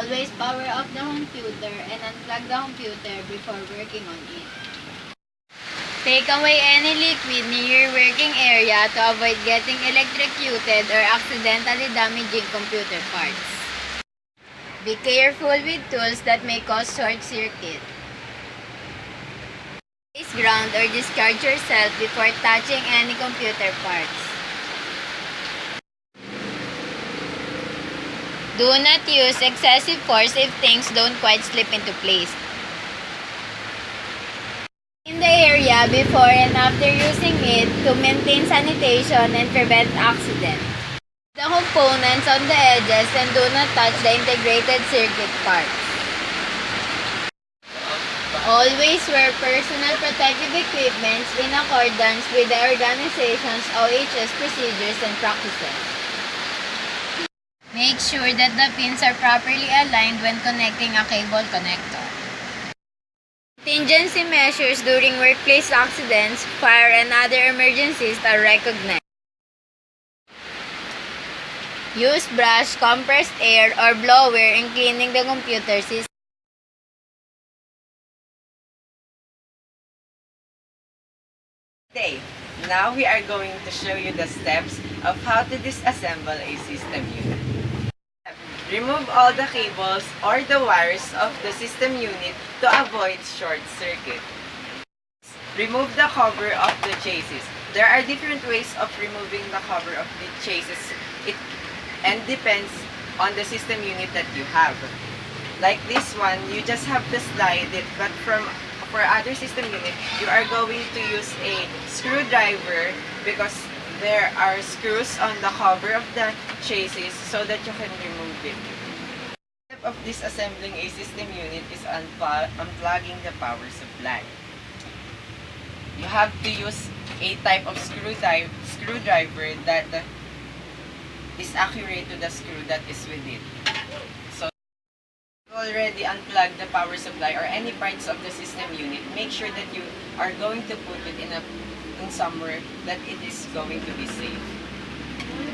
Always power off the computer and unplug the computer before working on it. Take away any liquid near your working area to avoid getting electrocuted or accidentally damaging computer parts. Be careful with tools that may cause short circuit. Place ground or discharge yourself before touching any computer parts. Do not use excessive force if things don't quite slip into place. In the area before and after using it to maintain sanitation and prevent accident. The components on the edges and do not touch the integrated circuit parts. Always wear personal protective equipment in accordance with the organization's OHS procedures and practices. Make sure that the pins are properly aligned when connecting a cable connector. Contingency measures during workplace accidents, fire, and other emergencies are recognized. Use brush, compressed air, or blower in cleaning the computer system. Today, now we are going to show you the steps of how to disassemble a system unit. Remove all the cables or the wires of the system unit to avoid short circuit. Remove the cover of the chassis. There are different ways of removing the cover of the chassis. It depends on the system unit that you have. Like this one, you just have to slide it, but for other system unit, you are going to use a screwdriver because there are screws on the cover of the chassis so that you can remove it. The step of disassembling a system unit is unplugging the power supply. You have to use a type of screwdriver that is accurate to the screw that is with it. So, if you already unplugged the power supply or any parts of the system unit, make sure that you are going to put it in somewhere that it is going to be safe.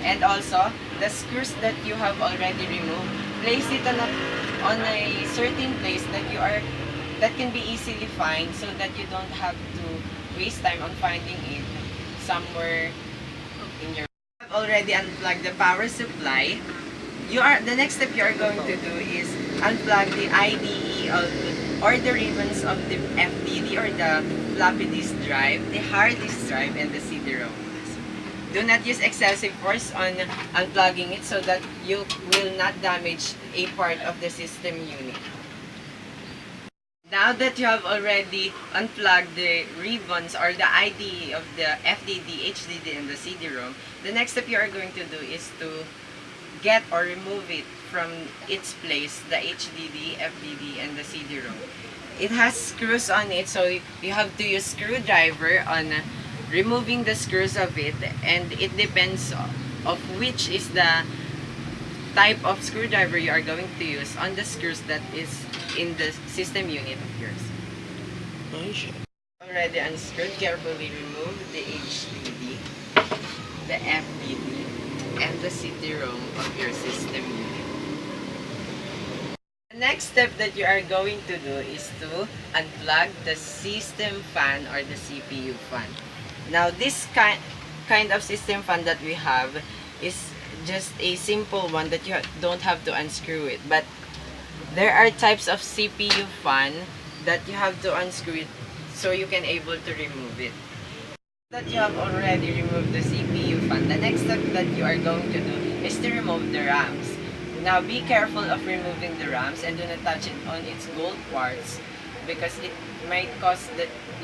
And also, the screws that you have already removed, place it on a certain place that can be easily found so that you don't have to waste time on finding it somewhere in your. You have already unplugged the power supply. The next step you are going to do is unplug the IDE or the ribbons of the FDD or the floppy disk drive, the hard disk drive, and the CD-ROM. Do not use excessive force on unplugging it so that you will not damage a part of the system unit. Now that you have already unplugged the ribbons or the IDE of the FDD, HDD, and the CD-ROM, the next step you are going to do is to get or remove it from its place, the HDD, FDD, and the CD-ROM. It has screws on it, so you have to use screwdriver on removing the screws of it, and it depends of which is the type of screwdriver you are going to use on the screws that is in the system unit of yours. Already unscrewed, carefully remove the HDD, the FDD, and the CD-ROM of your system unit. The next step that you are going to do is to unplug the system fan or the CPU fan. Now this kind of system fan that we have is just a simple one that you don't have to unscrew it, but there are types of CPU fan that you have to unscrew it so you can able to remove it. That you have already removed the CPU fan, the next step that you are going to do is to remove the RAMs. Now be careful of removing the RAMs and do not touch it on its gold parts because it might cause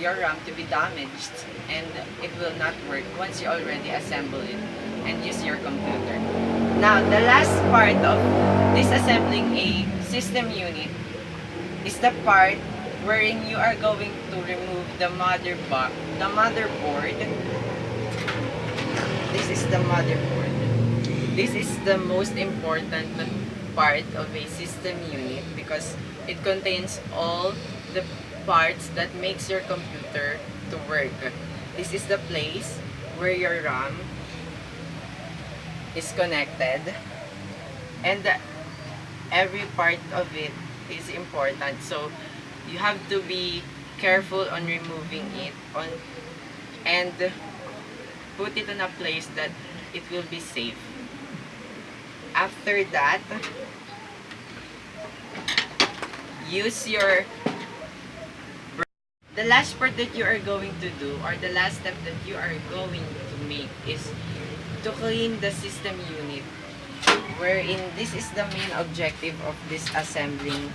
your RAM to be damaged and it will not work once you already assemble it and use your computer. Now the last part of disassembling a system unit is the part wherein you are going to remove the motherboard. This is the motherboard. This is the most important part of a system unit because it contains all the parts that makes your computer to work. This is the place where your RAM is connected, and every part of it is important. So you have to be careful on removing it and put it in a place that it will be safe. After that, use your the last part that you are going to do, or the last step that you are going to make, is to clean the system unit, wherein this is the main objective of disassembling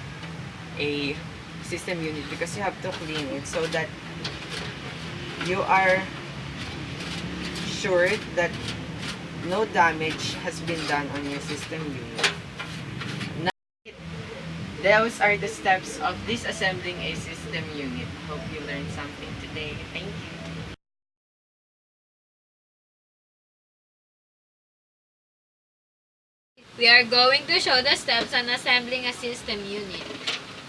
a system unit, because you have to clean it so that you are sure that no damage has been done on your system unit. Now, those are the steps of disassembling a system unit. Hope you learned something today. Thank you. We are going to show the steps on assembling a system unit.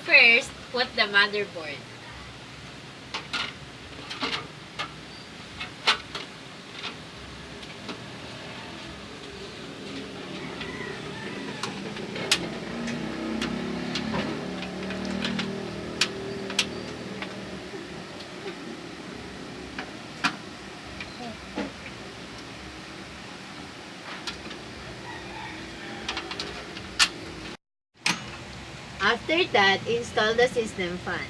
First, put the motherboard. After that, install the system fan.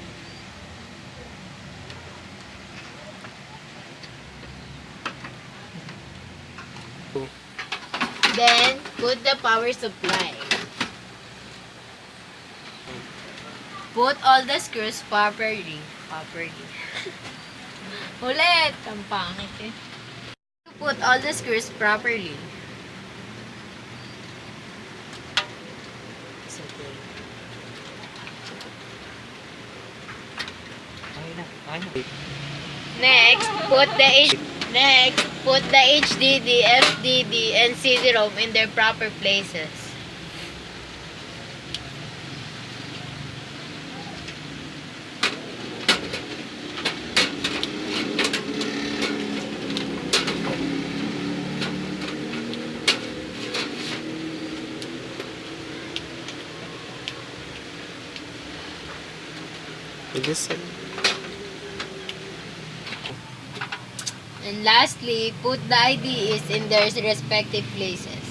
Then, put the power supply. Put all the screws properly. Ulit! Ang pangit eh. Put all the screws properly. Next, put the HDD, FDD, and CD-ROM in their proper places. And lastly, put the IDEs in their respective places.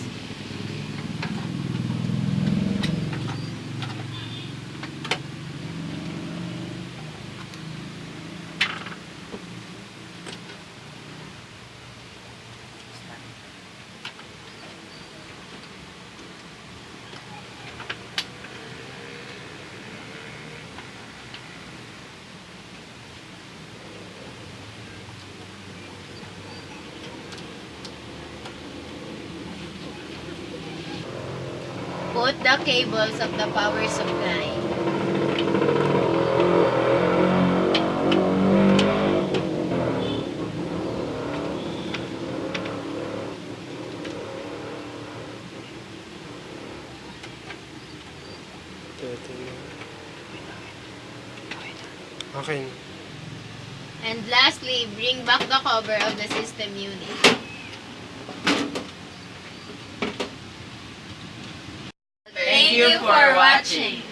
Put the cables of the power supply. Okay. And lastly, bring back the cover of the system unit. Thank you for watching.